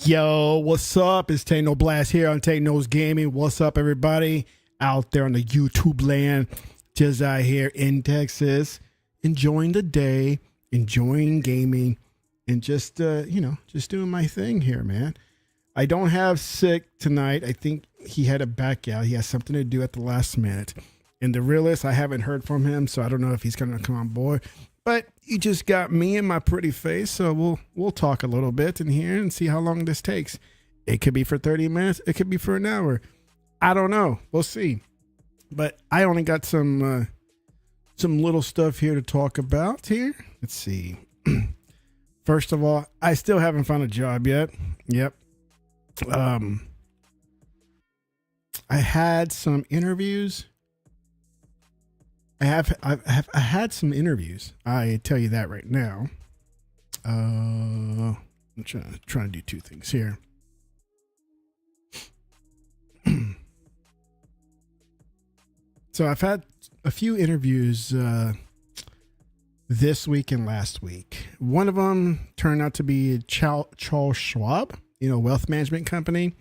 Yo, what's up? It's TEKNOBLAST here on TEKNO's Gaming. What's up, everybody out there on the YouTube land? Just out here in Texas, enjoying the day, enjoying gaming, and just just doing my thing here, man. I don't have Sick tonight. I think he had a back out. He has something to do at the last minute. And the realist, I haven't heard from him, so I don't know if he's gonna come on board. But you just got me and my pretty face, so we'll talk a little bit in here and see how long this takes. It could be for 30 minutes. It could be for an hour. I don't know. We'll see. But I only got some little stuff here to talk about here. Let's see. First of all, I still haven't found a job yet. Yep. I had some interviews. I've had some interviews. I tell you that right now. I'm trying to do two things here. So I've had a few interviews this week and last week. One of them turned out to be Charles Schwab, wealth management company,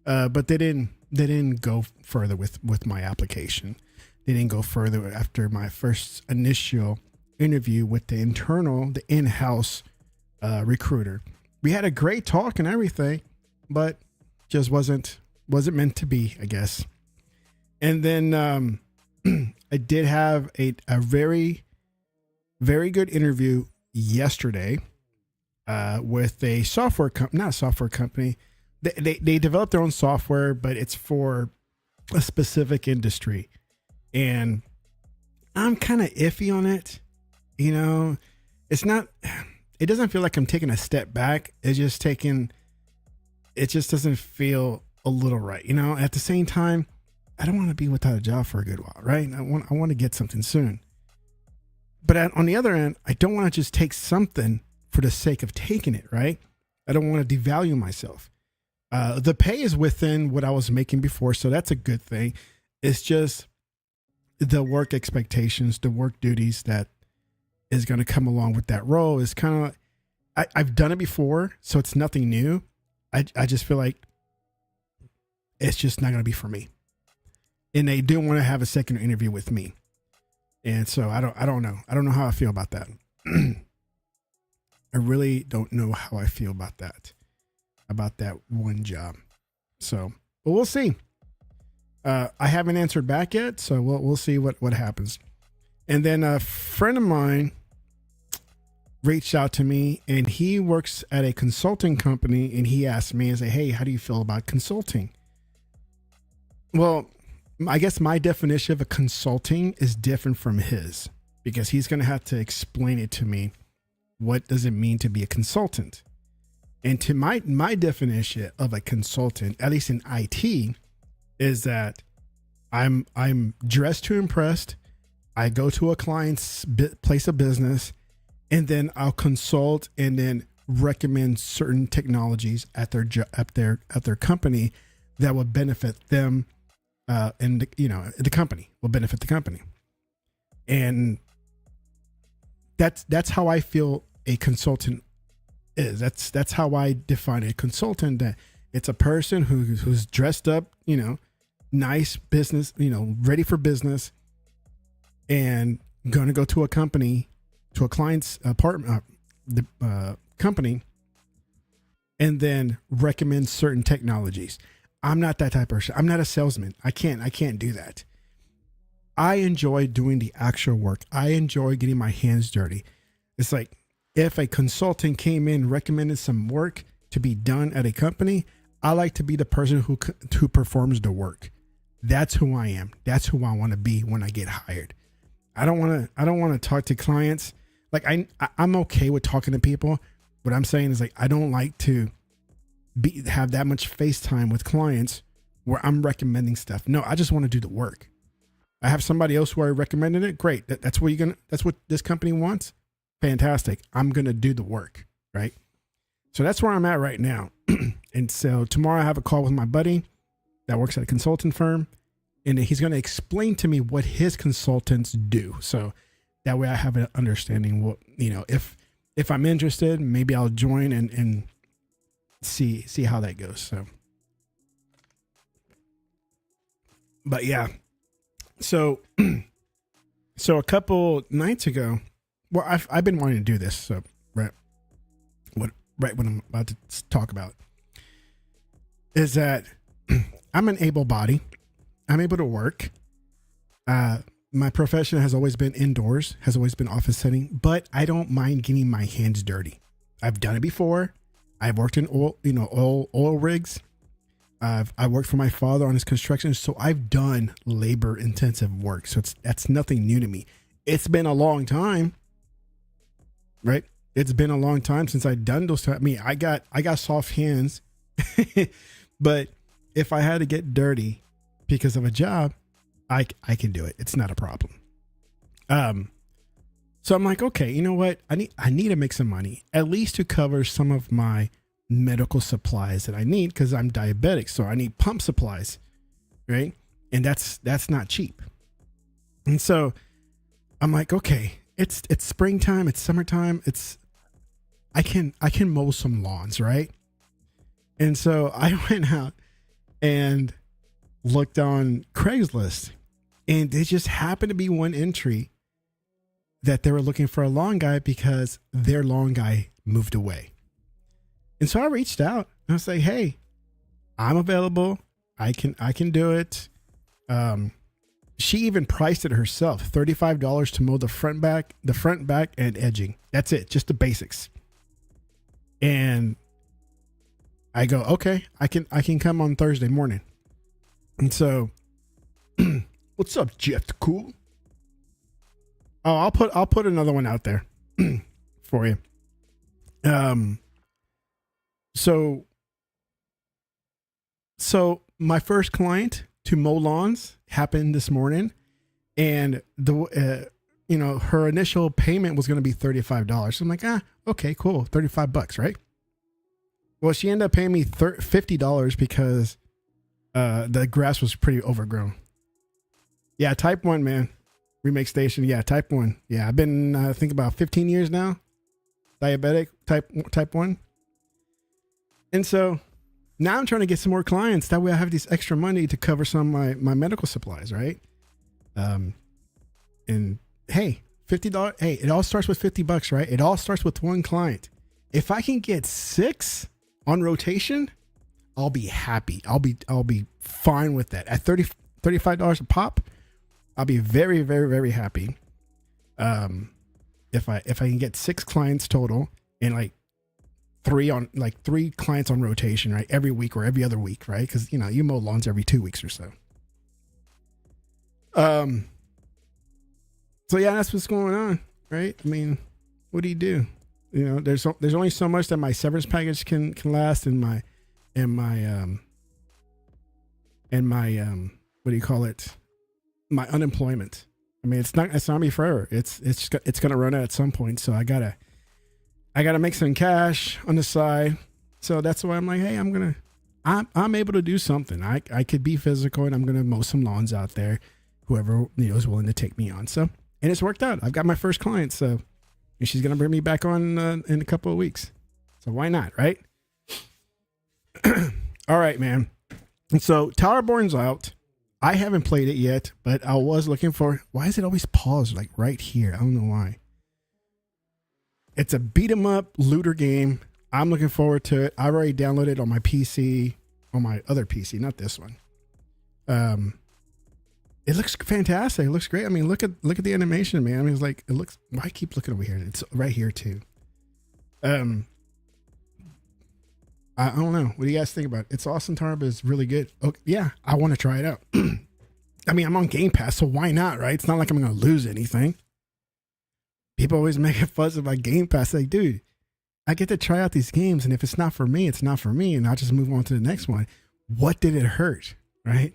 but they didn't go further with my application. They didn't go further after my first initial interview with the in-house recruiter. We had a great talk and everything, but just wasn't meant to be, I guess. And then I did have a very, very good interview yesterday with a software company, not a software company. They develop their own software, but it's for a specific industry. And I'm kind of iffy on it. It doesn't feel like I'm taking a step back. It just doesn't feel a little right. At the same time, I don't want to be without a job for a good while, right? I want to get something soon. But on the other end, I don't want to just take something for the sake of taking it, right? I don't want to devalue myself. The pay is within what I was making before, so that's a good thing. It's just the work expectations, the work duties that is going to come along with that role is kind of, I've done it before, so it's nothing new. I just feel like it's just not going to be for me. And they didn't want to have a second interview with me. And so I don't know. I don't know how I feel about that. I really don't know how I feel about that one job. So, but we'll see. I haven't answered back yet, so we'll see what happens. And then a friend of mine reached out to me, and he works at a consulting company, and he asked me, hey, how do you feel about consulting? Well, I guess my definition of a consulting is different from his, because he's going to have to explain it to me. What does it mean to be a consultant? And to my definition of a consultant, at least in IT, is that I'm dressed to impress. I go to a client's place of business, and then I'll consult and then recommend certain technologies at their company that will benefit them, and the company will benefit the company. And that's how I feel a consultant is. That's how I define a consultant. That it's a person who's dressed up, nice business, ready for business, and going to go to a company, to a client's apartment, company, and then recommend certain technologies. I'm not that type of person. I'm not a salesman. I can't do that. I enjoy doing the actual work. I enjoy getting my hands dirty. It's like if a consultant came in, recommended some work to be done at a company, I like to be the person who performs the work. That's who I am. That's who I want to be when I get hired. I don't want to talk to clients. Like I'm okay with talking to people. What I'm saying is, like, I don't like to have that much FaceTime with clients where I'm recommending stuff. No, I just want to do the work. I have somebody else who I recommended it. Great. That's what this company wants. Fantastic. I'm going to do the work. Right. So that's where I'm at right now. And so tomorrow I have a call with my buddy that works at a consulting firm, and he's going to explain to me what his consultants do. So that way I have an understanding what, if I'm interested, maybe I'll join and see how that goes. But yeah, so a couple nights ago, well, I've been wanting to do this. So right when I'm about to talk about is that I'm an able body. I'm able to work. My profession has always been indoors, has always been office setting, but I don't mind getting my hands dirty. I've done it before. I've worked in oil rigs. I worked for my father on his construction, so I've done labor intensive work. So that's nothing new to me. It's been a long time, right? It's been a long time since I've done those. I mean, I got soft hands, but if I had to get dirty because of a job, I can do it. It's not a problem. So I'm like, okay, you know what? I need to make some money, at least to cover some of my medical supplies that I need, because I'm diabetic. So I need pump supplies, right? And that's not cheap. And so I'm like, okay, it's springtime, it's summertime, I can mow some lawns, right? And so I went out and looked on Craigslist, and there just happened to be one entry that they were looking for a lawn guy because their lawn guy moved away. And so I reached out and I was like, hey, I'm available. I can do it. She even priced it herself, $35 to mow the front, back, and edging. That's it. Just the basics. And I go, okay, I can come on Thursday morning. And so, what's up, Jeff the Cool? Oh, I'll put another one out there for you. So my first client to mow lawns happened this morning, and her initial payment was going to be $35. So I'm like, okay, cool, $35, right? Well, she ended up paying me $50 because the grass was pretty overgrown. Yeah, type 1, man. Remake station. Yeah, type 1. Yeah, I've been I think about 15 years now. Diabetic, type 1. And so now I'm trying to get some more clients. That way I have this extra money to cover some of my medical supplies, right? And hey, $50. Hey, it all starts with $50, right? It all starts with one client. If I can get 6 on rotation, I'll be happy. I'll be fine with that. At $35 a pop, I'll be very, very, very happy. If I can get 6 clients total and like 3 clients on rotation, right? Every week or every other week, right? Because you mow lawns every 2 weeks or so. So yeah, that's what's going on, right? I mean, what do you do? There's only so much that my severance package can last, and my what do you call it? My unemployment. I mean, it's not me forever. It's gonna run out at some point. So I gotta make some cash on the side. So that's why I'm like, hey, I'm able to do something. I could be physical, and I'm gonna mow some lawns out there. Whoever is willing to take me on. So, and it's worked out. I've got my first client. So, and she's gonna bring me back on in a couple of weeks. So why not, right? All right, man. And so Towerborn's out. I haven't played it yet, but I was looking for. Why is it always paused like right here? I don't know why. It's a beat 'em up looter game. I'm looking forward to it. I've already downloaded it on my PC, on my other PC, not this one. It looks fantastic. It looks great. I mean, look at the animation, man. I mean, it's like it looks. Why I keep looking over here? It's right here too. I don't know. What do you guys think about it? It's awesome. Tarb is really good. Okay, yeah, I want to try it out. I mean, I'm on Game Pass, so why not, right? It's not like I'm going to lose anything. People always make a fuss about Game Pass. Like, dude, I get to try out these games, and if it's not for me, it's not for me, and I'll just move on to the next one. What did it hurt, right?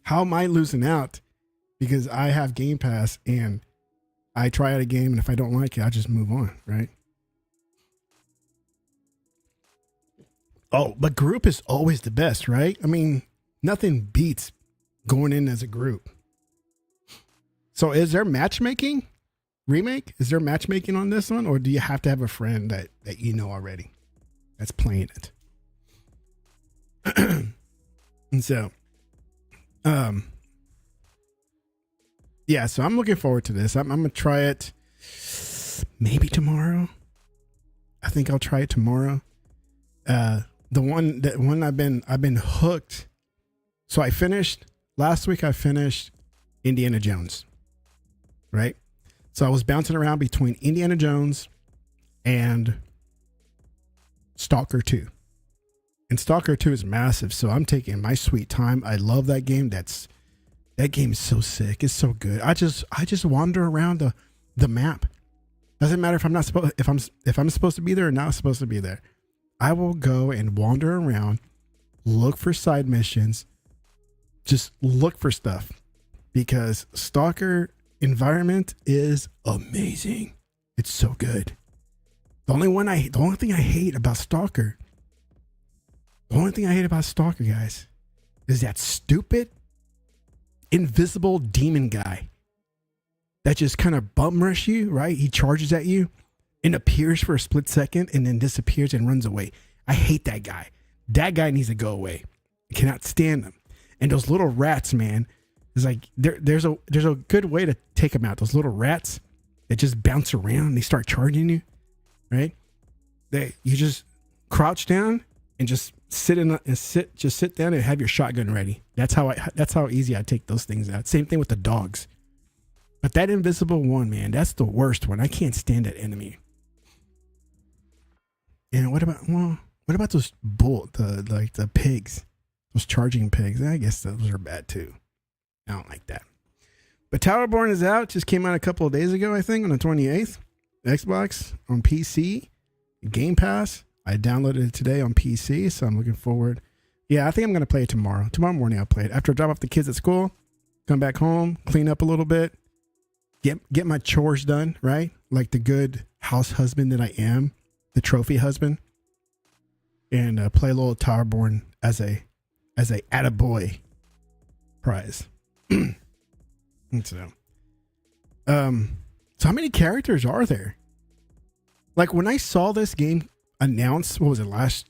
How am I losing out because I have Game Pass and I try out a game, and if I don't like it, I'll just move on, right? Oh, but group is always the best, right? I mean, nothing beats going in as a group. So is there matchmaking? Remake? Is there matchmaking on this one? Or do you have to have a friend that you know already? that's playing it. And so, yeah, so I'm looking forward to this. I'm gonna try it maybe tomorrow. I think I'll try it tomorrow. The one I've been hooked. So I finished last week. I finished Indiana Jones, right? So I was bouncing around between Indiana Jones and Stalker 2. And Stalker 2 is massive, so I'm taking my sweet time. I love that game. That game is so sick. It's so good. I just wander around the map. Doesn't matter if I'm supposed to be there or not supposed to be there. I will go and wander around, look for side missions, just look for stuff, because Stalker environment is amazing. It's so good. The only thing I hate about Stalker, guys, is that stupid invisible demon guy that just kind of bum rush you, right? He charges at you and appears for a split second and then disappears and runs away. I hate that guy. That guy needs to go away. I cannot stand them. And those little rats, man, it's like there's a good way to take them out. Those little rats that just bounce around and they start charging you, right? You just crouch down and just sit down and have your shotgun ready. That's how easy I take those things out. Same thing with the dogs. But that invisible one, man, that's the worst one. I can't stand that enemy. And what about those the pigs? Those charging pigs. I guess those are bad too. I don't like that. But Towerborn is out. Just came out a couple of days ago, I think, on the 28th. Xbox, on PC, Game Pass. I downloaded it today on PC, so I'm looking forward. Yeah, I think I'm going to play it tomorrow. Tomorrow morning I'll play it. After I drop off the kids at school, come back home, clean up a little bit, get my chores done, right? Like the good house husband that I am, the trophy husband. And play a little Towerborn as a attaboy prize. And so how many characters are there? Like when I saw this game announced, what was it, last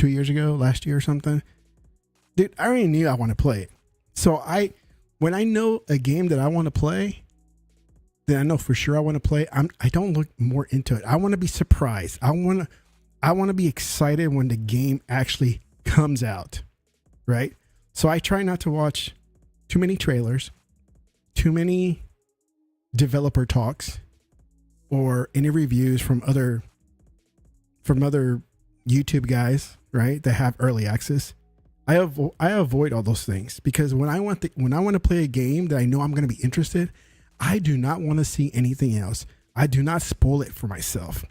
year or something? Dude, I already knew I want to play it. So when I know a game that I want to play, then I know for sure I want to play. I don't look more into it. I want to be surprised. I want to be excited when the game actually comes out, right? So I try not to watch too many trailers, too many developer talks, or any reviews from other YouTube guys, right, that have early access. I avoid all those things, because when I want to play a game that I know I'm going to be interested, I do not want to see anything else. I do not spoil it for myself.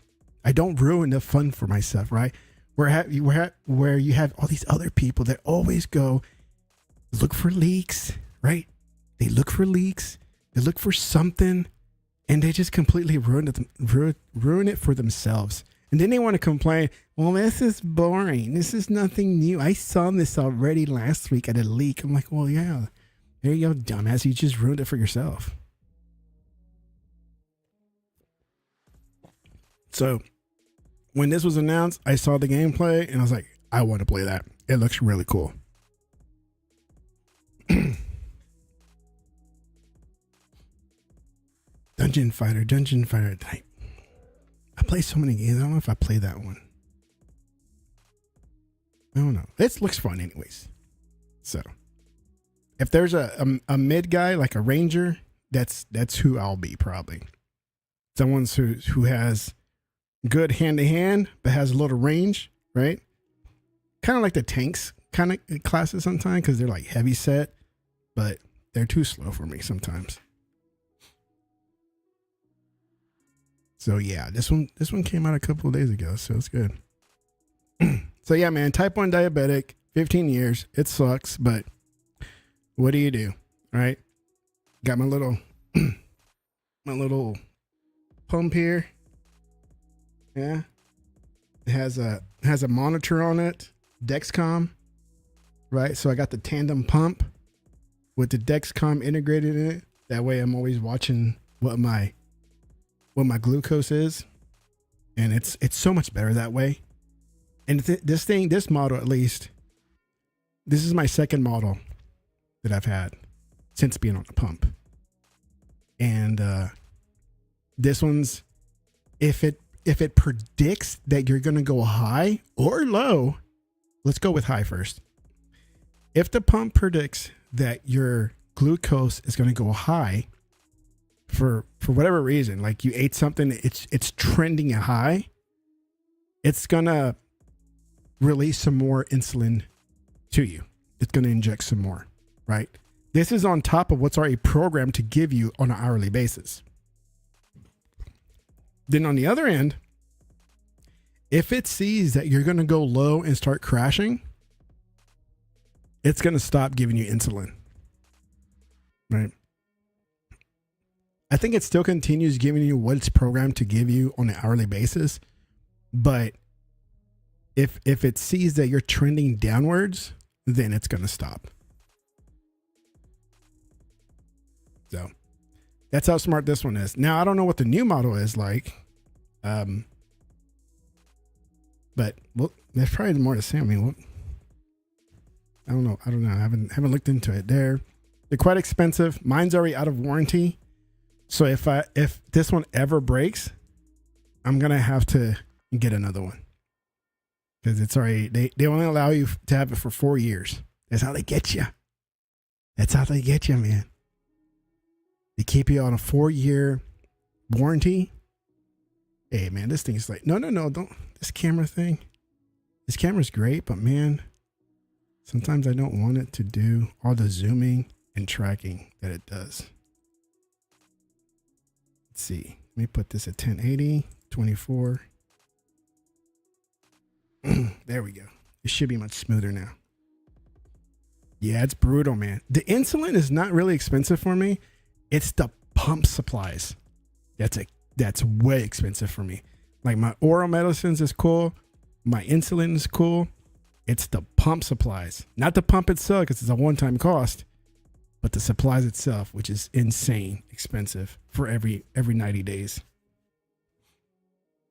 I don't ruin the fun for myself, right? Where you have all these other people that always go look for leaks, right? They look for leaks. They look for something, and they just completely ruin it for themselves. And then they want to complain, well, this is boring. This is nothing new. I saw this already last week at a leak. I'm like, well, yeah, there you go, dumbass. You just ruined it for yourself. So when this was announced, I saw the gameplay and I was like, I want to play that. It looks really cool. Dungeon Fighter type. I play so many games. I don't know if I play that one. I don't know. It looks fun anyways. So if there's a mid guy, like a ranger, that's who I'll be probably. Someone who has good hand to hand, but has a little range, right? Kind of like the tanks kind of classes sometimes, because they're like heavy set, but they're too slow for me sometimes. So yeah, this one came out a couple of days ago, so it's good. So yeah, man, type 1 diabetic, 15 years. It sucks, but what do you do, right? Got my little pump here. Yeah, it has a monitor on it, Dexcom, right? So I got the tandem pump with the Dexcom integrated in it. That way, I'm always watching what my glucose is, and it's so much better that way. And this model at least, this is my second model that I've had since being on the pump. And this one's, if it predicts that you're going to go high or low, let's go with high first. If the pump predicts that your glucose is going to go high for whatever reason, like you ate something, it's trending high, it's going to release some more insulin to you. It's going to inject some more, right? This is on top of what's already programmed to give you on an hourly basis. Then on the other end, if it sees that you're going to go low and start crashing, it's going to stop giving you insulin, right? I think it still continues giving you what it's programmed to give you on an hourly basis. But if it sees that you're trending downwards, then it's going to stop. So that's how smart this one is. Now, I don't know what the new model is like. But well, there's probably more to say. I mean, I don't know. I haven't looked into it. They're quite expensive. Mine's already out of warranty. So if this one ever breaks, I'm going to have to get another one. Because it's already, they only allow you to have it for 4 years. That's how they get you. That's how they get you, man. They keep you on a 4-year warranty. Hey, man, this thing's like, no, don't. This camera thing. This camera's great, but man, sometimes I don't want it to do all the zooming and tracking that it does. Let's see. Let me put this at 1080, 24. There we go. It should be much smoother now. Yeah, it's brutal, man. The insulin is not really expensive for me. It's the pump supplies. That's way expensive for me. Like my oral medicines is cool. My insulin is cool. It's the pump supplies, not the pump itself, because it's a one-time cost, but the supplies itself, which is insane expensive for every 90 days.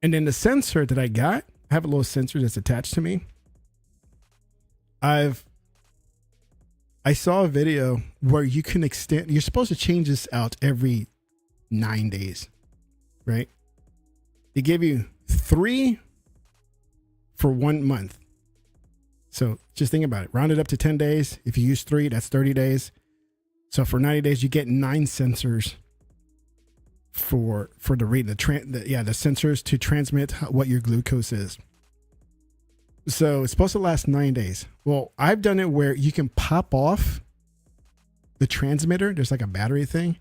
And then the sensor that I got, I have a little sensor that's attached to me. I saw a video where you can extend, you're supposed to change this out every 9 days, right? They give you 3 for 1 month. So just think about it. Round it up to 10 days. If you use 3, that's 30 days. So for 90 days, you get 9 sensors for the read, the sensors to transmit what your glucose is. So it's supposed to last 9 days. Well, I've done it where you can pop off the transmitter. There's like a battery thing.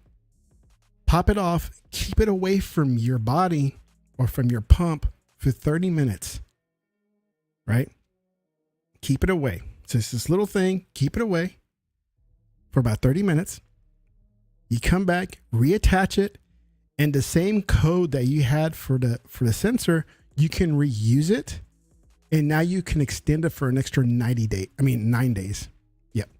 Pop it off, keep it away from your body or from your pump for 30 minutes, right? Keep it away. So it's this little thing, keep it away for about 30 minutes. You come back, reattach it, and the same code that you had for the sensor, you can reuse it. And now you can extend it for an extra 9 days. Yep.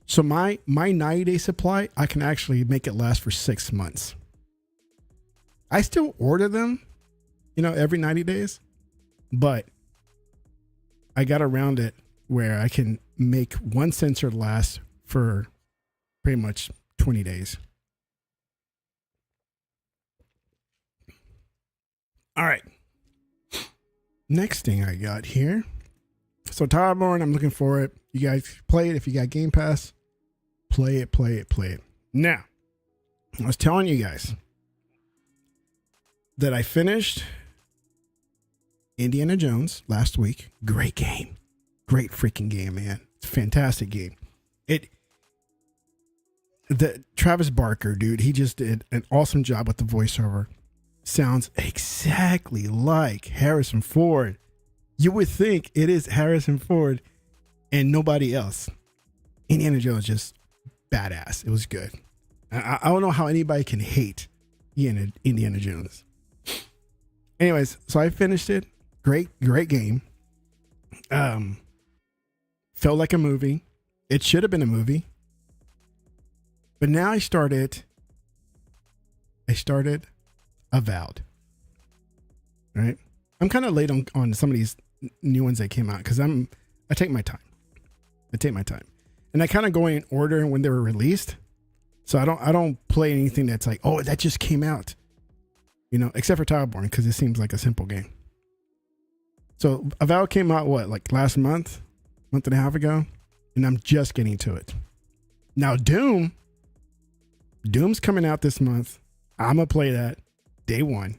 So my 90-day supply, I can actually make it last for 6 months. I still order them, every 90 days, but I got around it where I can make one sensor last for pretty much 20 days. All right. Next thing I got here. So Towerborn, I'm looking for it. You guys play it. If you got Game Pass, play it. Now, I was telling you guys that I finished Indiana Jones last week. Great game. Great freaking game, man. It's a fantastic game. The Travis Barker, dude, he just did an awesome job with the voiceover. Sounds exactly like Harrison Ford. You would think it is Harrison Ford and nobody else. Indiana Jones just badass. It was good. I don't know how anybody can hate Indiana Jones. Anyways, so I finished it. Great game. Felt like a movie. It should have been a movie. But now I started Avowed. Right? I'm kind of late on some of these new ones that came out because I take my time. And I kind of go in order when they were released. So I don't play anything that's like, oh, that just came out, except for Tileborn, because it seems like a simple game. So Avowed came out like last month and a half ago, and I'm just getting to it. Now Doom's coming out this month. I'm gonna play that day one,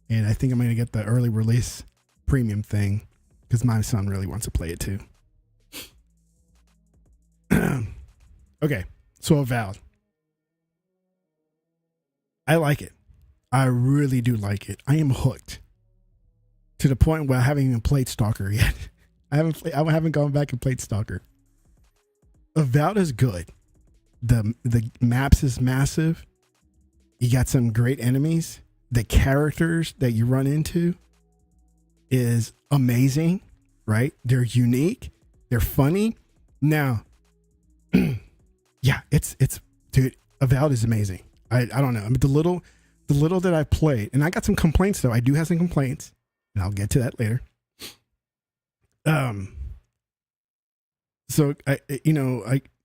and I think I'm gonna get the early release premium thing because my son really wants to play it too. Okay, so Avowed. I like it. I really do like it. I am hooked to the point where I haven't even played Stalker yet. I haven't gone back and played Stalker. Avowed is good. The maps is massive. You got some great enemies. The characters that you run into is amazing, right? They're unique. They're funny. Now, yeah, it's dude, Avowed is amazing. I don't know. I mean, the little that I played, and I got some complaints though. I do have some complaints, and I'll get to that later. So I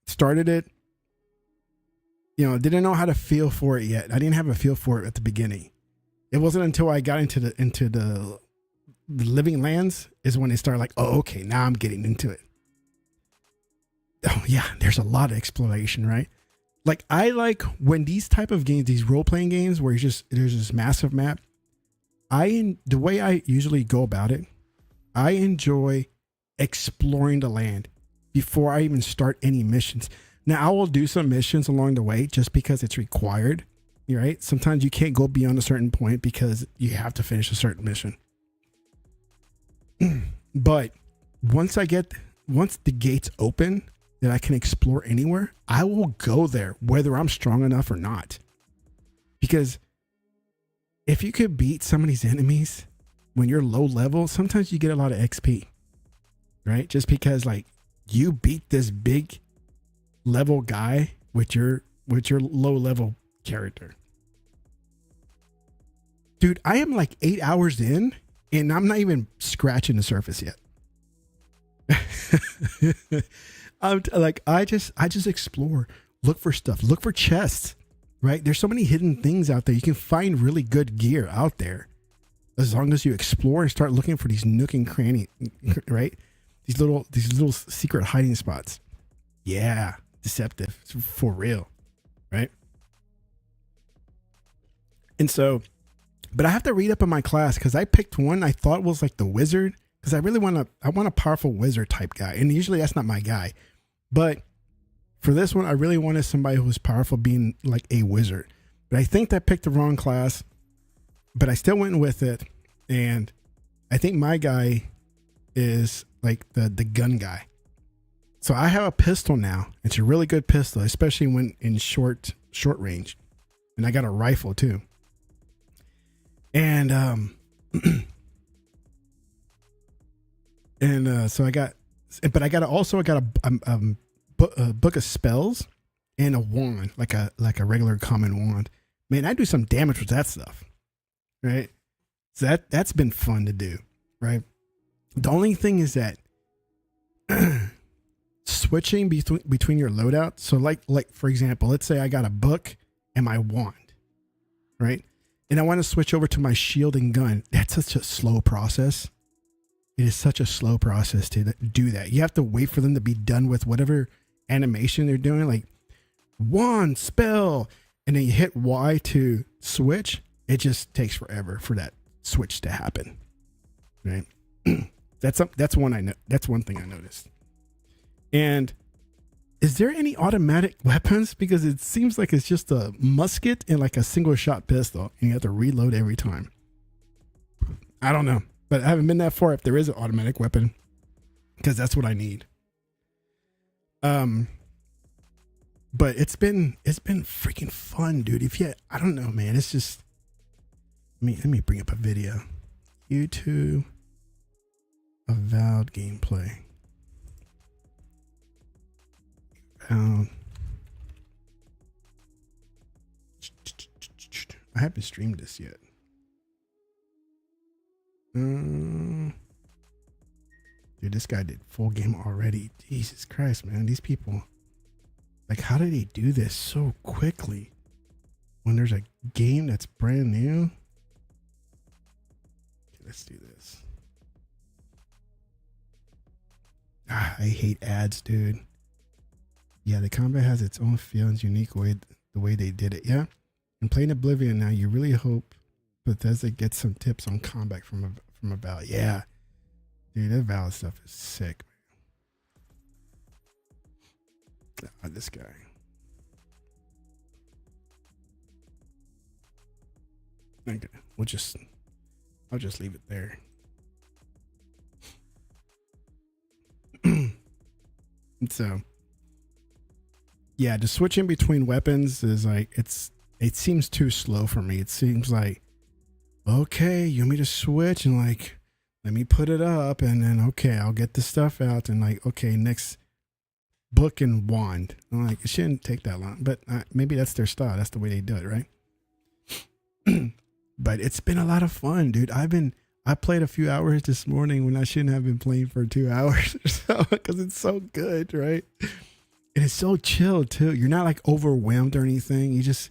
started it. Didn't know how to feel for it yet. I didn't have a feel for it at the beginning. It wasn't until I got into the living lands is when it started like, oh, okay, now I'm getting into it. Oh yeah, there's a lot of exploration, right? Like I like when these type of games, these role-playing games where there's this massive map. The way I usually go about it, I enjoy exploring the land before I even start any missions. Now I will do some missions along the way just because it's required, right? Sometimes you can't go beyond a certain point because you have to finish a certain mission. But once the gates open that I can explore anywhere, I will go there whether I'm strong enough or not. Because if you could beat some of these enemies when you're low level, sometimes you get a lot of XP, right? Just because like you beat this big level guy with your low level character. Dude, I am like 8 hours in and I'm not even scratching the surface yet. I just explore, look for stuff, look for chests, right? There's so many hidden things out there. You can find really good gear out there as long as you explore and start looking for these nook and cranny, right? These little secret hiding spots. Yeah, deceptive for real, right? And so, but I have to read up on my class because I picked one I thought was like the wizard because I want a powerful wizard type guy, and usually that's not my guy. But for this one, I really wanted somebody who was powerful, being like a wizard. But I think I picked the wrong class, but I still went with it. And I think my guy is like the gun guy. So I have a pistol now. It's a really good pistol, especially when in short range. And I got a rifle too. And so I got a book of spells and a wand, like a regular common wand. Man, I do some damage with that stuff, right? So that's been fun to do, right? The only thing is that switching between your loadout. So like for example, let's say I got a book and my wand, right? And I want to switch over to my shield and gun. That's such a slow process. It is such a slow process to do that. You have to wait for them to be done with whatever animation they're doing, like wand, spell, and then you hit Y to switch. It just takes forever for that switch to happen, right? That's one I know. That's one thing I noticed. And is there any automatic weapons? Because it seems like it's just a musket and like a single shot pistol, and you have to reload every time. I don't know, but I haven't been that far if there is an automatic weapon, because that's what I need. But it's been freaking fun, dude. I don't know, man. It's just let me bring up a video. YouTube Avowed gameplay. I haven't streamed this yet. dude, this guy did full game already. Jesus Christ, man. These people, like, how did they do this so quickly when there's a game that's brand new? Okay, let's do this. I hate ads, dude. Yeah, the combat has its own feel and unique way, the way they did it. Yeah. And playing Oblivion now, you really hope Bethesda gets some tips on combat from a Val. Yeah. Dude, that Val stuff is sick. This guy. Okay, I'll just leave it there. So, yeah, the switching between weapons is like, it seems too slow for me. It seems like, okay, you want me to switch and like, let me put it up and then, okay, I'll get the stuff out and like, okay, next book and wand. I'm like, it shouldn't take that long, but maybe that's their style. That's the way they do it, right? But it's been a lot of fun, dude. I played a few hours this morning when I shouldn't have been playing for 2 hours or so because it's so good, right? And it's so chill too. You're not like overwhelmed or anything. You just,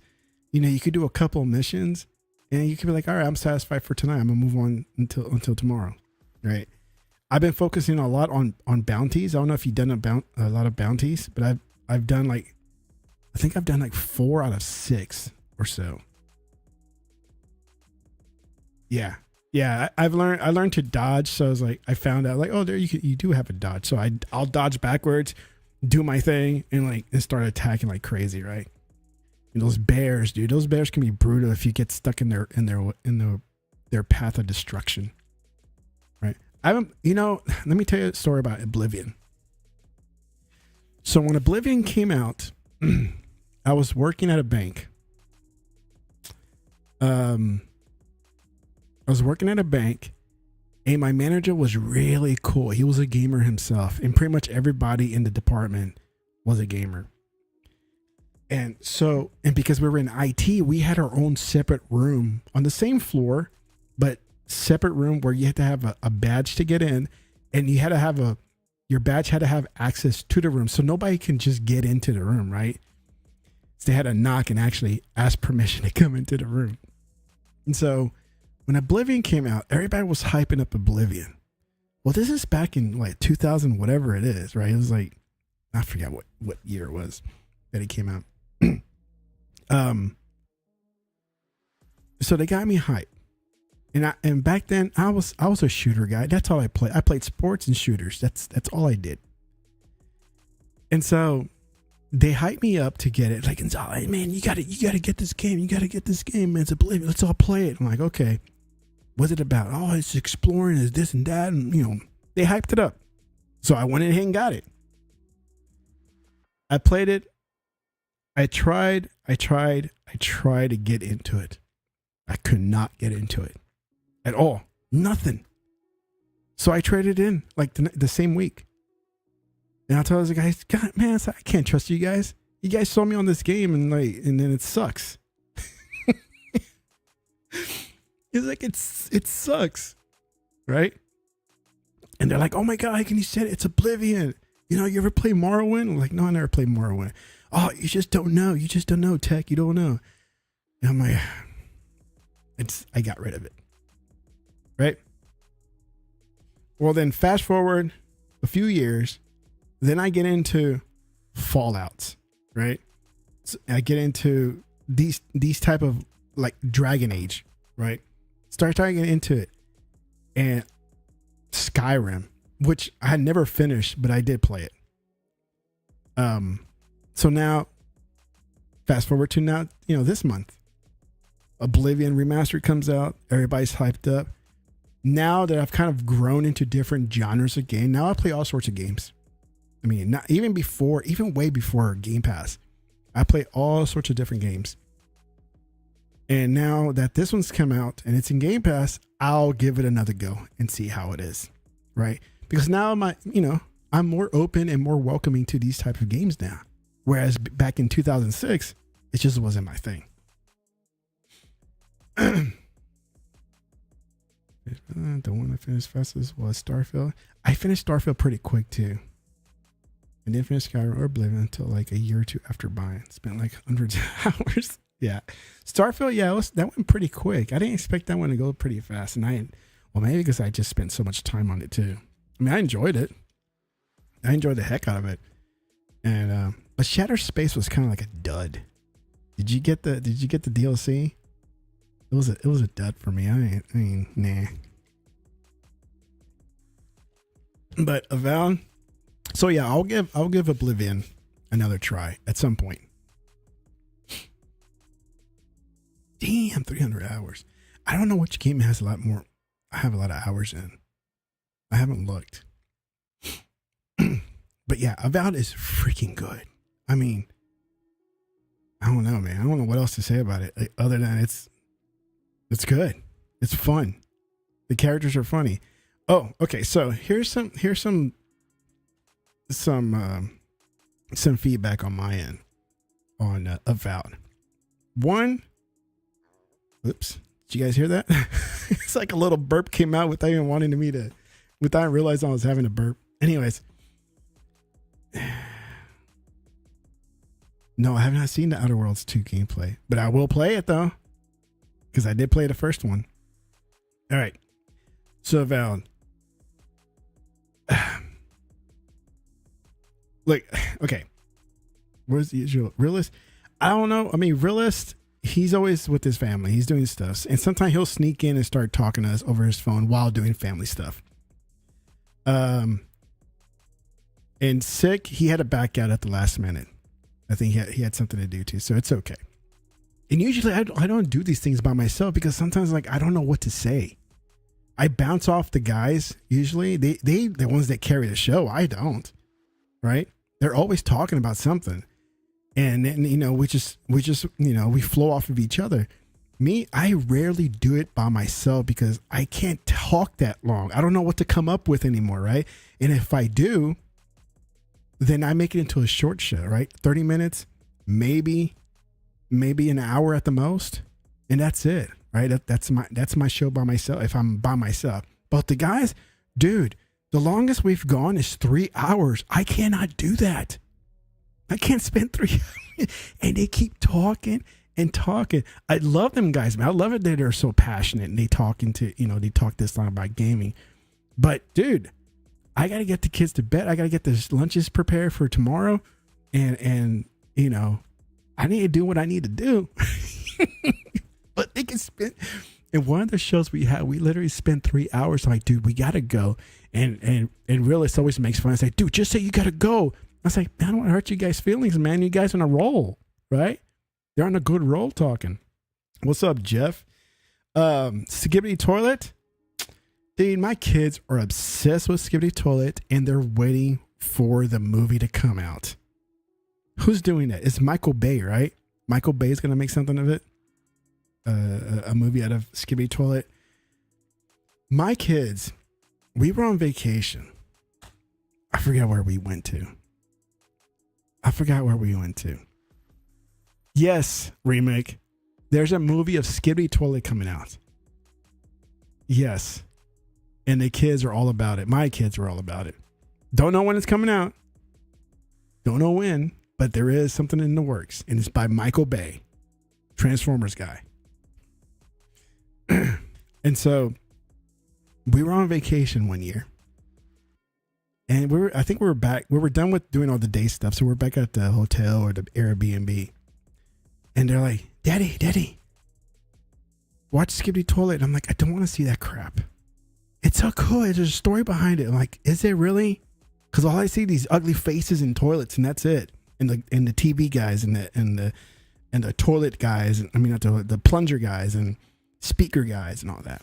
you could do a couple missions and you could be like, all right, I'm satisfied for tonight. I'm gonna move on until tomorrow, right? I've been focusing a lot on bounties. I don't know if you've done a lot of bounties, but I've done like, I think I've done like 4 out of 6 or so. Yeah. Yeah, I learned to dodge. So I was like, I found out like, oh, there you do have a dodge. So I'll dodge backwards, do my thing, and start attacking like crazy, right? And those bears, dude, those bears can be brutal if you get stuck in their path of destruction, right? Let me tell you a story about Oblivion. So when Oblivion came out, I was working at a bank. I was working at a bank and my manager was really cool. He was a gamer himself and pretty much everybody in the department was a gamer. And because we were in IT, we had our own separate room on the same floor, but separate room where you had to have a badge to get in and you had to have your badge had to have access to the room. So nobody can just get into the room, right? So they had to knock and actually ask permission to come into the room. And so when Oblivion came out, everybody was hyping up Oblivion. Well, this is back in like 2000, whatever it is, right? It was like, I forget what year it was that it came out. So they got me hyped. And back then I was a shooter guy. That's all I played. I played sports and shooters. That's all I did. And so they hyped me up to get it. Like, Gonzalo, man, you gotta get this game. You gotta get this game, man. It's Oblivion. Let's all play it. I'm like, okay. What's it about? Oh, it's exploring, it's this and that. And, they hyped it up. So I went ahead and got it. I played it. I tried to get into it. I could not get into it at all. Nothing. So I traded in like the same week. And I told the guys, God, man, I can't trust you guys. You guys sold me on this game and then it sucks. It's like, it sucks. Right? And they're like, oh my God, how can you say it? It's Oblivion. You ever play Morrowind? I'm like, no, I never played Morrowind. Oh, you just don't know. You just don't know, Tech. You don't know. And I'm like, I got rid of it. Right? Well, then fast forward a few years. Then I get into Fallouts, right? So I get into these type of like Dragon Age, right? Start getting into it. And Skyrim, which I had never finished, but I did play it. So now, fast forward to now, this month, Oblivion Remastered comes out. Everybody's hyped up. Now that I've kind of grown into different genres of game, now I play all sorts of games. I mean, not even way before Game Pass, I play all sorts of different games. And now that this one's come out and it's in Game Pass, I'll give it another go and see how it is, right? Because now I'm more open and more welcoming to these type of games now. Whereas back in 2006, it just wasn't my thing. The one I finished fastest was Starfield. I finished Starfield pretty quick too. I didn't finish Skyrim or Oblivion until like a year or two after buying. Spent like hundreds of hours. Yeah. Starfield, yeah, that went pretty quick. I didn't expect that one to go pretty fast. And well, maybe because I just spent so much time on it too. I mean, I enjoyed it. I enjoyed the heck out of it. And but Shattered Space was kind of like a dud. Did you get the DLC? It was a dud for me. I mean, nah. But Avowed. So yeah, I'll give Oblivion another try at some point. Damn, 300 hours. I don't know which game has a lot more. I have a lot of hours in. I haven't looked. But yeah, Avowed is freaking good. I mean, I don't know, man. I don't know what else to say about it other than it's good. It's fun. The characters are funny. Oh, okay. So here's some feedback on my end on Avowed. One, oops, did you guys hear that? It's like a little burp came out without even without realizing I was having a burp. Anyways, no, I have not seen the Outer Worlds 2 gameplay, but I will play it though, because I did play the first one. All right, so Avowed. Like, okay, where's the usual realist? I don't know. I mean, realist, he's always with his family. He's doing stuff, and sometimes he'll sneak in and start talking to us over his phone while doing family stuff. And Sick, he had to back out at the last minute. I think he had something to do too, so it's okay. And usually I don't do these things by myself because sometimes like I don't know what to say. I bounce off the guys. Usually they the ones that carry the show. I don't. Right? They're always talking about something, and then we just we flow off of each other. Me, I rarely do it by myself because I can't talk that long. I don't know what to come up with anymore, right? And if I do, then I make it into a short show, right? 30 minutes, maybe an hour at the most, and that's it, right? That's my show by myself if I'm by myself. But the guys, dude, the longest we've gone is 3 hours. I cannot do that. I can't spend 3 hours. And they keep talking and talking. I love them guys, man. I love it that they're so passionate and they talk this long about gaming. But dude, I got to get the kids to bed. I got to get the lunches prepared for tomorrow. And I need to do what I need to do. But they can spend... In one of the shows we had, we literally spent 3 hours. I'm like, dude, we gotta go. And Realist always makes fun. I say, dude, just say you gotta go. I was like, man, I don't want to hurt you guys' feelings, man. You guys on a roll, right? They're on a good roll talking. What's up, Jeff? Skibbity Toilet. Dude, my kids are obsessed with Skibbity Toilet, and they're waiting for the movie to come out. Who's doing that? It's Michael Bay, right? Michael Bay is gonna make something of it. A movie out of Skibbity Toilet. My kids, we were on vacation. I forgot where we went to. Yes, remake. There's a movie of Skibbity Toilet coming out. Yes. And the kids are all about it. My kids are all about it. Don't know when it's coming out. Don't know when, but there is something in the works. And it's by Michael Bay, Transformers guy. And so we were on vacation one year, and I think we were back. We were done with doing all the day stuff. So we're back at the hotel or the Airbnb, and they're like, Daddy, watch Skibbity Toilet. And I'm like, I don't want to see that crap. It's so cool. There's a story behind it. I'm like, is it really? Because all I see these ugly faces in toilets, and that's it. And the TV guys and the toilet guys. I mean, not the plunger guys and speaker guys and all that.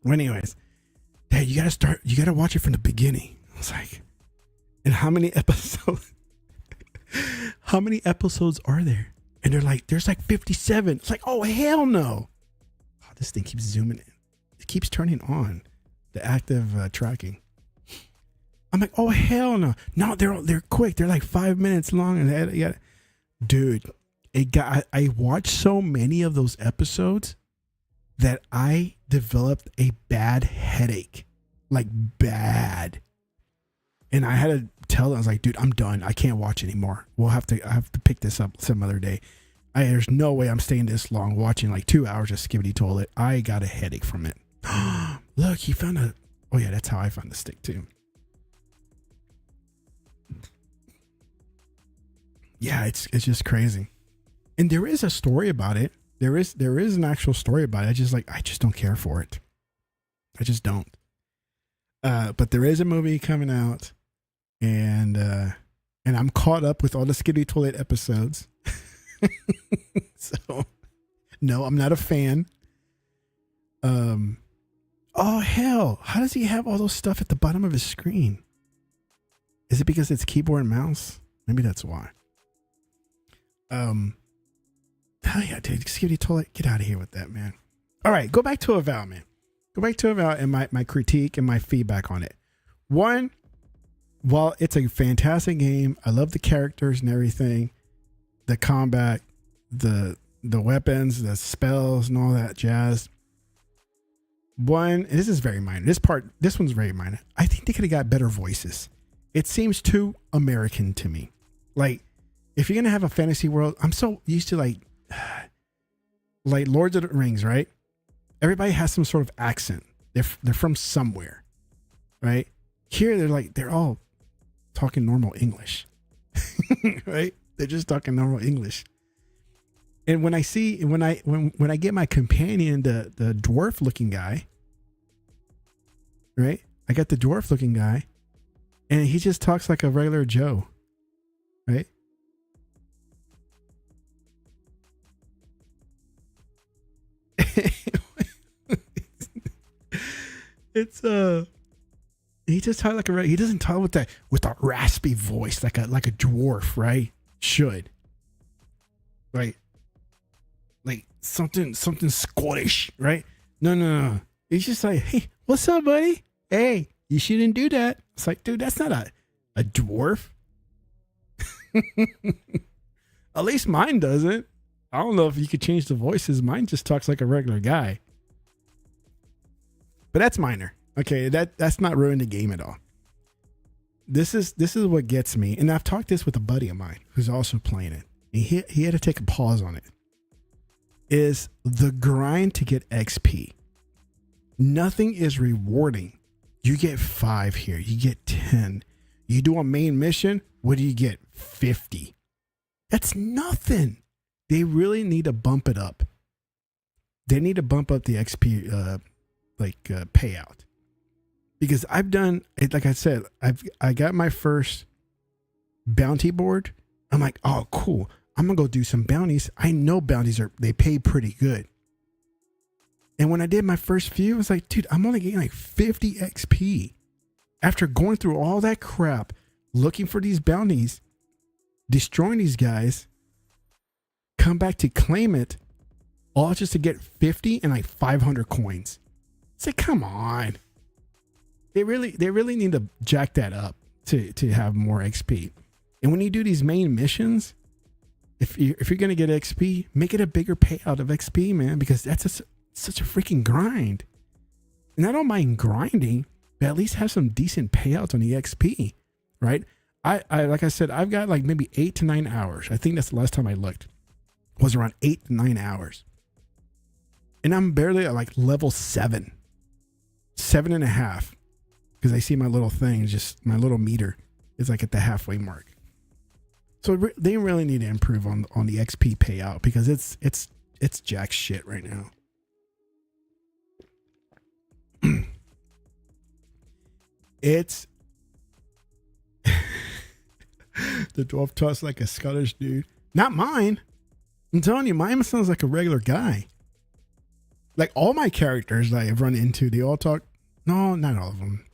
Well, anyways, Dad, you gotta watch it from the beginning. I was like, and how many episodes are there? And they're like, there's like 57. It's like, oh, hell no. Oh, this thing keeps zooming in. It keeps turning on the active tracking. I'm like, oh, hell no. No, they're quick. They're like 5 minutes long. And dude, I watched so many of those episodes that I developed a bad headache, like bad. And I had to tell them, I was like, dude, I'm done. I can't watch anymore. I have to pick this up some other day. There's no way I'm staying this long watching like 2 hours of Skibbity Toilet. I got a headache from it. Look, he found a, oh yeah, that's how I found the stick too. Yeah, it's just crazy. And there is a story about it. There is an actual story about it. I just don't care for it. I just don't. But there is a movie coming out, and I'm caught up with all the Skibbity Toilet episodes. So no, I'm not a fan. Oh hell, how does he have all those stuff at the bottom of his screen? Is it because it's keyboard and mouse? Maybe that's why. Hell yeah, dude, Skibbity Toilet, get out of here with that, man. All right, go back to Avowed, man. Go back to Avowed and my critique and my feedback on it. One, while it's a fantastic game, I love the characters and everything, the combat, the weapons, the spells, and all that jazz. One, and this is very minor. This one's very minor. I think they could have got better voices. It seems too American to me. Like, if you're gonna have a fantasy world, I'm so used to like Lords of the Rings, right? Everybody has some sort of accent. They're from somewhere, right? Here they're all talking normal English, right? They're just talking normal English. And when I get my companion, the dwarf looking guy, right? I got the dwarf looking guy, and he just talks like a regular Joe, right? It's he just talks like he doesn't talk with a raspy voice like a dwarf, right? Should, right? Like something Scottish, right? No. He's just like, hey, what's up, buddy? Hey, you shouldn't do that. It's like, dude, that's not a dwarf. At least mine doesn't. I don't know if you could change the voices. Mine just talks like a regular guy. But that's minor. Okay, that's not ruining the game at all. This is what gets me. And I've talked this with a buddy of mine who's also playing it. And he had to take a pause on it. Is the grind to get XP. Nothing is rewarding. You get 5 here. You get 10. You do a main mission. What do you get? 50. That's nothing. They need to bump it up. They need to bump up the XP payout. Because I've done it, like I said, I got my first bounty board. I'm like, oh cool. I'm gonna go do some bounties. I know bounties they pay pretty good. And when I did my first few, I was like, dude, I'm only getting like 50 XP. After going through all that crap, looking for these bounties, destroying these guys, come back to claim it, all just to get 50 and like 500 coins. It's like, come on. They really need to jack that up to have more XP. And when you do these main missions, if you're gonna get XP, make it a bigger payout of XP, man, because that's such a freaking grind. And I don't mind grinding, but at least have some decent payouts on the XP, right? I like I said, I've got like maybe 8 to 9 hours. I think that's the last time I looked. Was around 8 to 9 hours. And I'm barely at like level 7.5. Because I see my little thing, just my little meter is like at the halfway mark. So they really need to improve on the XP payout because it's jack shit right now. It's the dwarf talks like a Scottish dude. Not mine. I'm telling you, mine sounds like a regular guy. Like all my characters that I've run into, they all talk. No, not all of them.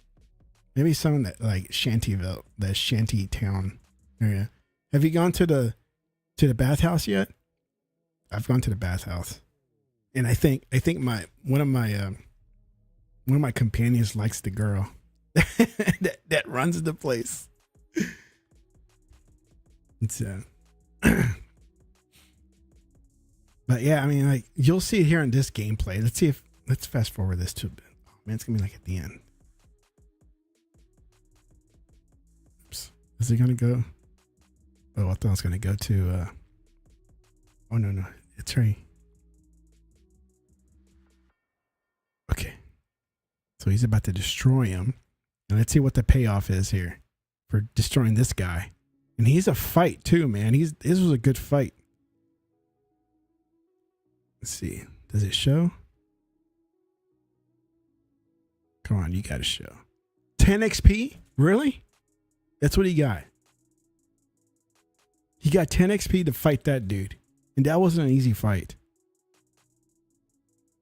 Maybe some that like Shantyville, the shanty town area. Have you gone to the bathhouse yet? I've gone to the bathhouse, and I think one of my companions likes the girl that runs the place. It's But yeah, I mean, like you'll see it here in this gameplay. Let's fast forward this to, oh man, it's gonna be like at the end. Oops. Is it gonna go? Oh, I thought it was gonna go to, oh no, it's right. Okay. So he's about to destroy him. And let's see what the payoff is here for destroying this guy. And he's a fight too, man. This was a good fight. Let's see. Does it show? Come on, you got to show. 10 XP? Really? That's what he got. He got 10 XP to fight that dude. And that wasn't an easy fight.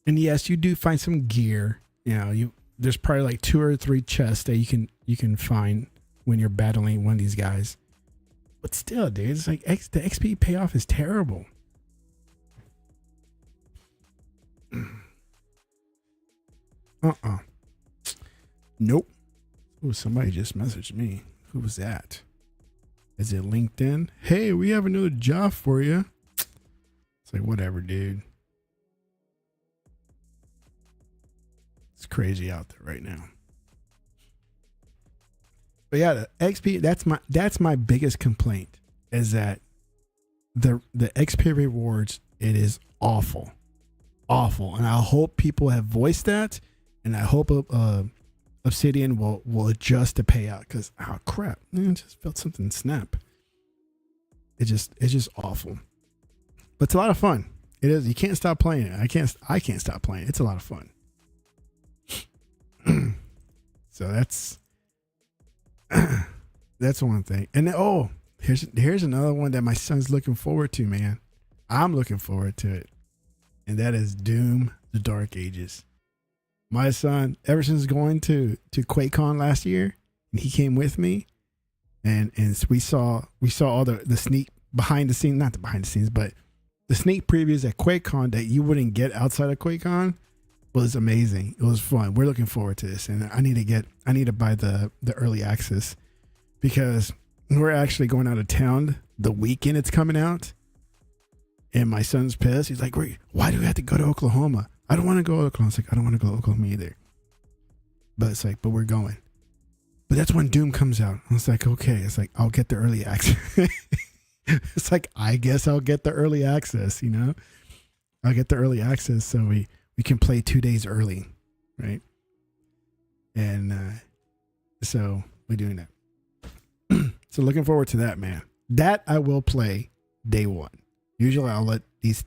And yes, you do find some gear. You know, there's probably like 2 or 3 chests that you can find when you're battling one of these guys. But still, dude, it's like the XP payoff is terrible. Nope. Oh, somebody just messaged me. Who was that? Is it LinkedIn? Hey, we have another job for you. It's like, whatever, dude. It's crazy out there right now. But yeah, the XP, that's my biggest complaint, is that the XP rewards, it is awful. Awful. And I hope people have voiced that, and I hope Obsidian will adjust the payout, because oh crap, man, I just felt something snap. It's just awful. But it's a lot of fun. It is. You can't stop playing it. I can't stop playing it. It's a lot of fun. So that's one thing. And then, oh, here's another one that my son's looking forward to, man. I'm looking forward to it. And that is Doom: The Dark Ages. My son, ever since going to QuakeCon last year, and he came with me, and we saw all the sneak behind the scenes, not the behind the scenes, but the sneak previews at QuakeCon that you wouldn't get outside of QuakeCon. Was amazing. It was fun. We're looking forward to this, and I need to buy the early access, because we're actually going out of town the weekend it's coming out, and my son's pissed. He's like, why do we have to go to Oklahoma? I don't want to go to Oklahoma. It's like, I don't want to go to Oklahoma either. But it's like, but we're going. But that's when Doom comes out. I was like, okay. It's like, I'll get the early access. It's like, I guess I'll get the early access, you know? I'll get the early access so we can play 2 days early, right? And so we're doing that. So looking forward to that, man. That I will play day one. Usually I'll let these,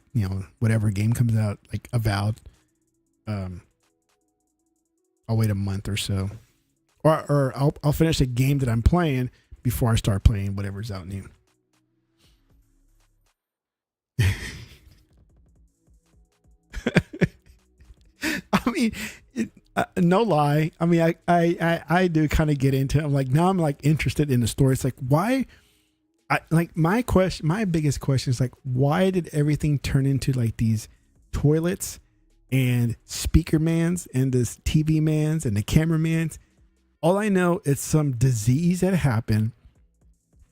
whatever game comes out, like Avowed, I'll wait a month or so. Or I'll finish a game that I'm playing before I start playing whatever's out new. I mean, no lie. I mean, I do kind of get into it. I'm like, now I'm like interested in the story. It's like, why? My biggest question is like, why did everything turn into like these toilets and speaker mans and this TV mans and the cameramans? All I know is some disease that happened.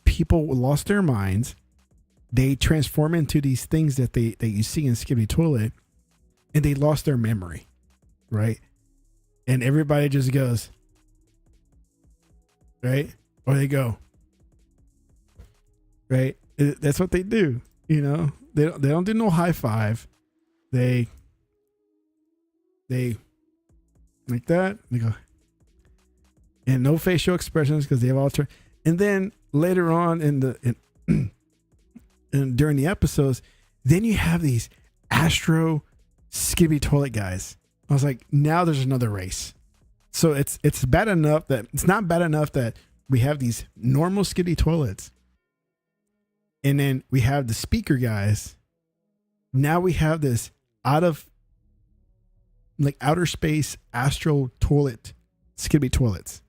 People lost their minds. They transform into these things that you see in Skibbity Toilet, and they lost their memory, right? And everybody just goes, right? Or they go, right? That's what they do, They don't do no high five. They like that. They go, and no facial expressions because they have all turned. And then later on and during the episodes, then you have these Astro Skibby Toilet guys. I was like, now there's another race. So it's bad enough that it's not bad enough that we have these normal Skibby Toilets, and then we have the speaker guys. Now we have this outer space Astro Toilet Skibby Toilets,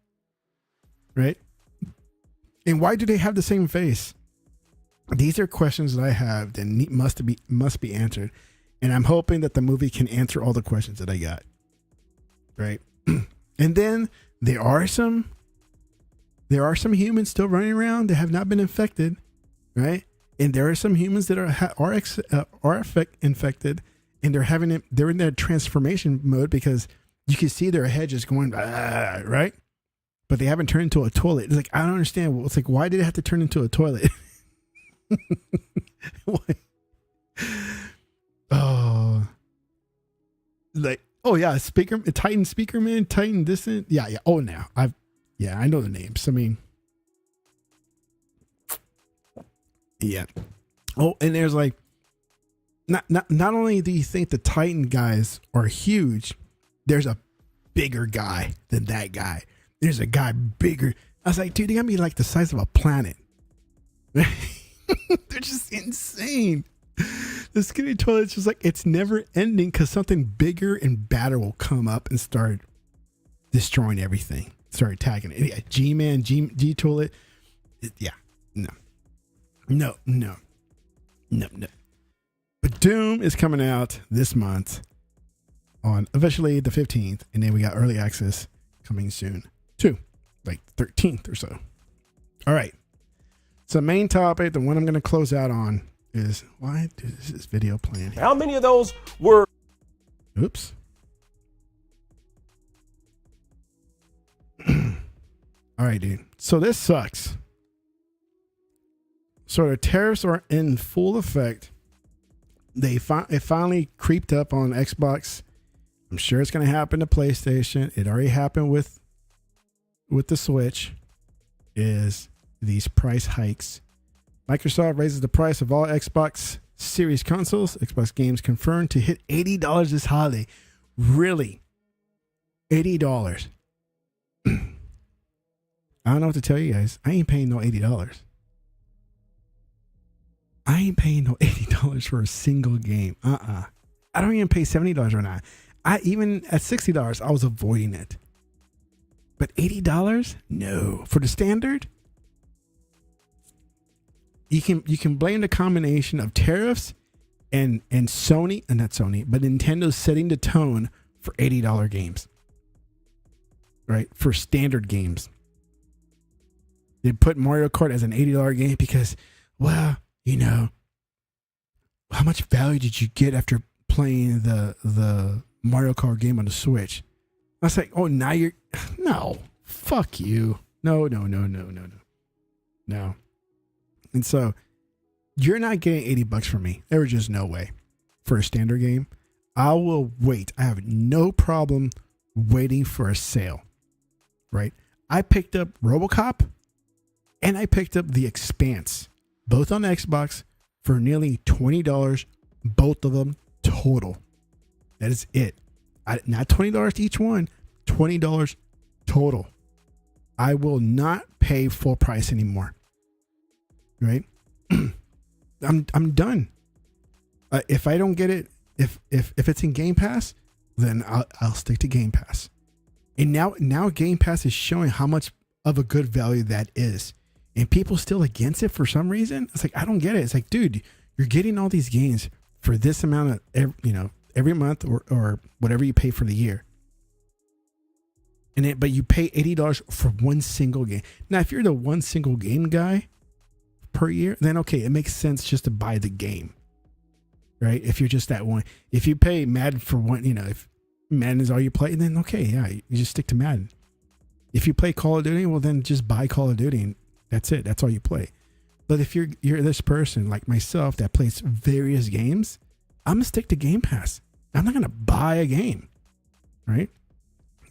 right? And why do they have the same face? These are questions that I have that must be answered. And I'm hoping that the movie can answer all the questions that I got. Right. And then there are some humans still running around that have not been infected. Right. And there are some humans that are infected, and they're in that transformation mode because you can see their head just going, right? But they haven't turned into a toilet. It's like, I don't understand. It's like, why did it have to turn into a toilet? Oh, like, oh yeah, Titan Speakerman, Titan this and yeah. Oh, now I know the names. I mean, yeah. Oh, and there's like, not only do you think the Titan guys are huge, there's a bigger guy than that guy. There's a guy bigger. I was like, dude, they gotta be like the size of a planet. They're just insane. The skinny toilet's just like, it's never ending because something bigger and badder will come up and start destroying everything. Start attacking it. Yeah, G-Man, G toilet. Yeah, no. But Doom is coming out this month on officially the 15th, and then we got early access coming soon too, like 13th or so. All right. So main topic, the one I'm going to close out on is, why is this video playing here? How many of those were? Oops. All right, dude. So this sucks. So the tariffs are in full effect. It finally creeped up on Xbox. I'm sure it's going to happen to PlayStation. It already happened with the Switch. Is these price hikes. Microsoft raises the price of all Xbox Series consoles. Xbox games confirmed to hit $80 this holiday. Really? $80. I don't know what to tell you guys. I ain't paying no $80. I ain't paying no $80 for a single game. I don't even pay $70 right now. Even at $60, I was avoiding it. But $80? No. For the standard? You can blame the combination of tariffs and Sony, and not Sony, but Nintendo setting the tone for $80 games. Right? For standard games. They put Mario Kart as an $80 game because, well, you know, how much value did you get after playing the Mario Kart game on the Switch? I was like, oh, now you're, no, fuck you. No. And so you're not getting $80 from me. There was just no way for a standard game. I will wait. I have no problem waiting for a sale, right? I picked up RoboCop and I picked up The Expanse, both on Xbox for nearly $20, both of them total. That is it. Not $20 each one, $20 total. I will not pay full price anymore. Right? I'm done. If I don't get it, if it's in Game Pass, then I'll stick to Game Pass. And now Game Pass is showing how much of a good value that is. And people still against it for some reason. It's like, I don't get it. It's like, dude, you're getting all these games for this amount of, every month or whatever you pay for the year. But you pay $80 for one single game. Now, if you're the one single game guy per year, then okay, it makes sense just to buy the game, right? If you're just that one, if you pay Madden for one, if Madden is all you play, then okay, yeah, you just stick to Madden. If you play Call of Duty, well, then just buy Call of Duty and that's it. That's all you play. But if you're this person like myself that plays various games, I'm gonna stick to Game Pass. I'm not gonna buy a game, right?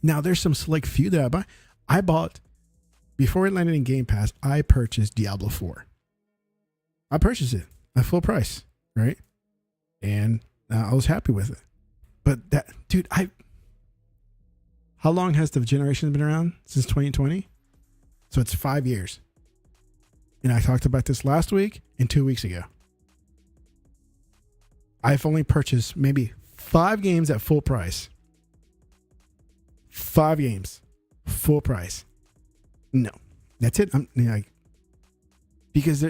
Now there's some select few that I buy. I bought before it landed in Game Pass. I purchased Diablo 4. I purchased it at full price, right? And I was happy with it. But that, dude, how long has the generation been around? Since 2020? So it's 5 years. And I talked about this last week and 2 weeks ago. I've only purchased maybe 5 games at full price. 5 games, full price. No, that's it. Because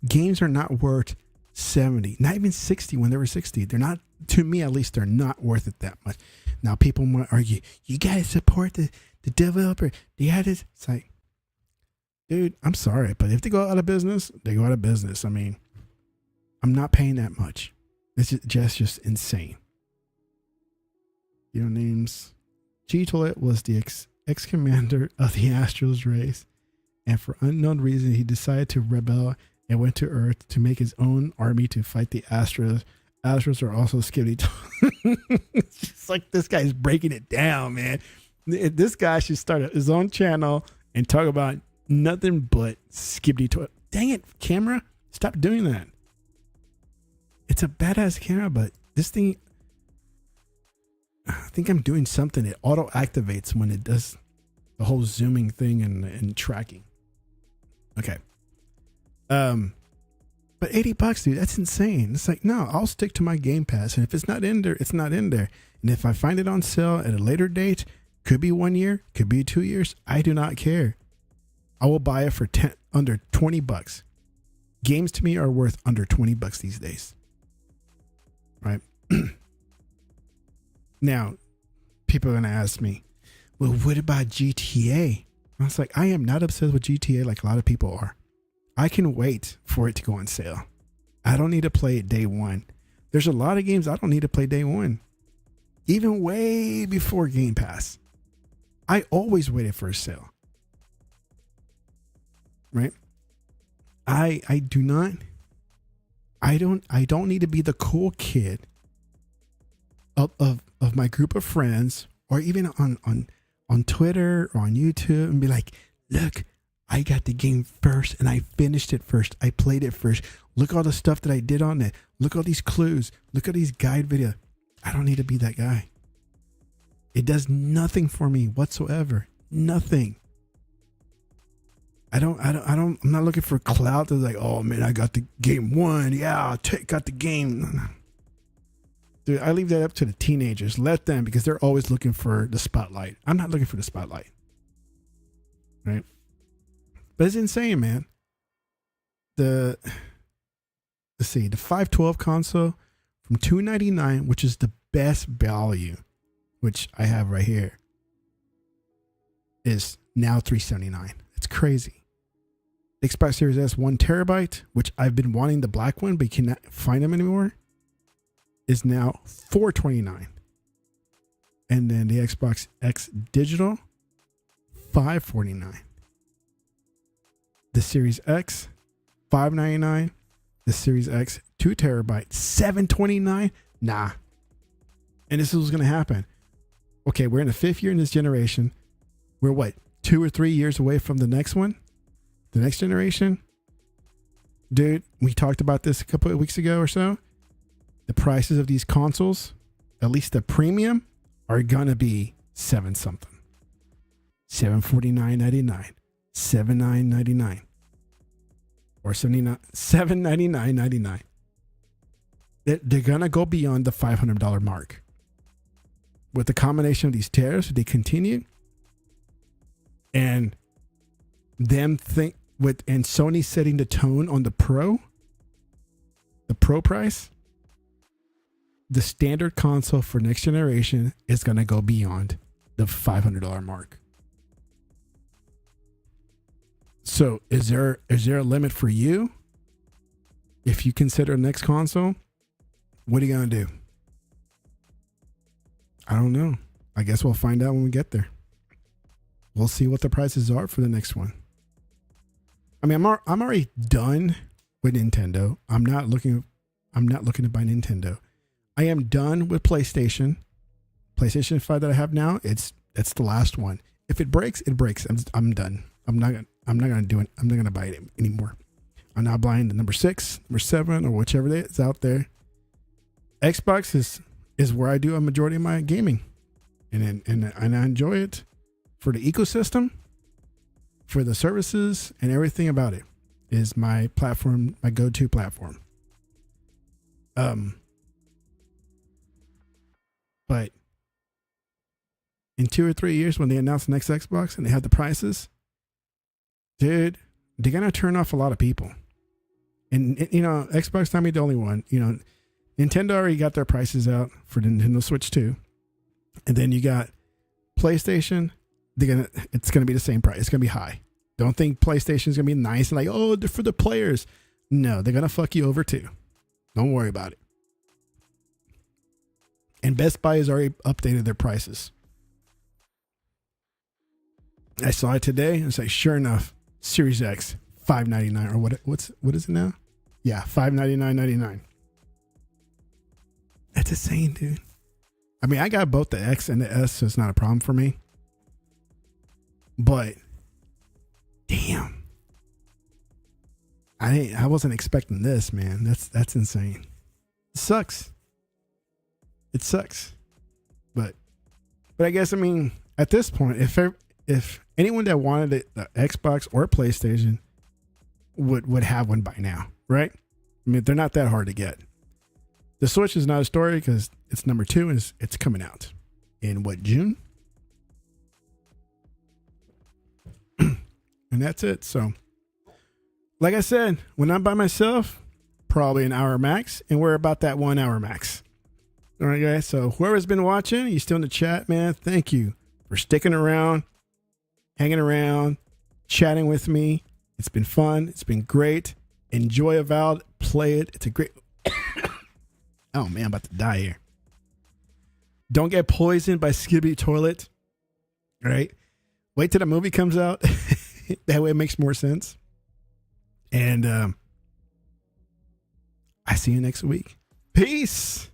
games are not worth 70, not even 60 when they were 60. They're not, to me at least, they're not worth it that much. Now people might argue, you gotta support the developer. It's like, dude, I'm sorry, but if they go out of business, they go out of business. I mean, I'm not paying that much. It's just insane. Your names. G Toilet was the ex-commander of the Astros race, and for unknown reason, he decided to rebel and went to Earth to make his own army to fight the Astros. Astros are also skibbity. It's just like this guy's breaking it down, man. This guy should start his own channel and talk about nothing but skibbity toilet. Dang it, camera. Stop doing that. It's a badass camera, but this thing, I think I'm doing something. It auto activates when it does the whole zooming thing and tracking. Okay. But $80, dude, that's insane. It's like, no, I'll stick to my Game Pass. And if it's not in there, it's not in there. And if I find it on sale at a later date, could be 1 year, could be 2 years, I do not care. I will buy it for under $20. Games to me are worth under $20 these days. Right? Now, people are going to ask me, well, what about GTA? I was like, I am not obsessed with GTA like a lot of people are. I can wait for it to go on sale. I don't need to play it day one. There's a lot of games I don't need to play day one. Even way before Game Pass. I always waited for a sale. Right? I don't need to be the cool kid of my group of friends, or even on Twitter or on YouTube, and be like, look, I got the game first and I finished it first. I played it first. Look all the stuff that I did on it. Look all these clues. Look at these guide videos. I don't need to be that guy. It does nothing for me whatsoever. Nothing. I'm not looking for clout that's like, oh man, I got the game one. Yeah, got the game. Dude, I leave that up to the teenagers. Let them, because they're always looking for the spotlight. I'm not looking for the spotlight. Right? But it's insane, man. The 512 console from $299, which is the best value, which I have right here, is now $379. It's crazy. The Xbox Series S 1 terabyte, which I've been wanting the black one, but you cannot find them anymore, is now $429. And then the Xbox X Digital, $549. The Series X, $599. The Series X 2 terabyte, $729. Nah. And this is what's going to happen. Okay, we're in the 5th year in this generation. We're what, 2 or 3 years away from the next one? The next generation? Dude, we talked about this a couple of weeks ago or so. The prices of these consoles, at least the premium, are going to be $7 something. $749.99. $79.99 or $799.99. They're gonna go beyond the $500 mark. With the combination of these tariffs, they continue, and Sony setting the tone on the Pro price. The standard console for next generation is gonna go beyond the $500 mark. So is there a limit for you? If you consider next console, what are you going to do? I don't know. I guess we'll find out when we get there. We'll see what the prices are for the next one. I mean, I'm already done with Nintendo. I'm not looking to buy Nintendo. I am done with PlayStation. PlayStation 5 that I have now, that's the last one. If it breaks, it breaks. I'm done. I'm not gonna do it. I'm not gonna buy it anymore. I'm not buying the number 6, number 7, or whichever is out there. Xbox is where I do a majority of my gaming, and I enjoy it for the ecosystem, for the services, and everything about it. Is my platform, my go-to platform. But in 2 or 3 years, when they announce the next Xbox and they have the prices, dude, they're gonna turn off a lot of people. And Xbox not be the only one. Nintendo already got their prices out for the Nintendo Switch 2. And then you got PlayStation. It's gonna be the same price. It's gonna be high. Don't think PlayStation's gonna be nice and like, oh, they're for the players. No, they're gonna fuck you over too. Don't worry about it. And Best Buy has already updated their prices. I saw it today. It's like, sure enough, Series X, $599 or what is it now? Yeah, $599.99. That's insane, dude. I mean, I got both the X and the S, so it's not a problem for me. But damn. I wasn't expecting this, man. That's insane. It sucks. It sucks. But I guess, I mean, at this point, if anyone that wanted the Xbox or PlayStation would have one by now, right? I mean, they're not that hard to get. The Switch is not a story because it's number 2 and it's coming out in June? And that's it. So, like I said, when I'm by myself, probably an hour max, and we're about that 1 hour max. All right, guys. So whoever's been watching, you still in the chat, man. Thank you for sticking around, hanging around, chatting with me. It's been fun. It's been great. Enjoy Avowed. Play it. It's a great. Oh man, I'm about to die here. Don't get poisoned by Skibbity Toilet. All right. Wait till the movie comes out. That way it makes more sense. And I see you next week. Peace.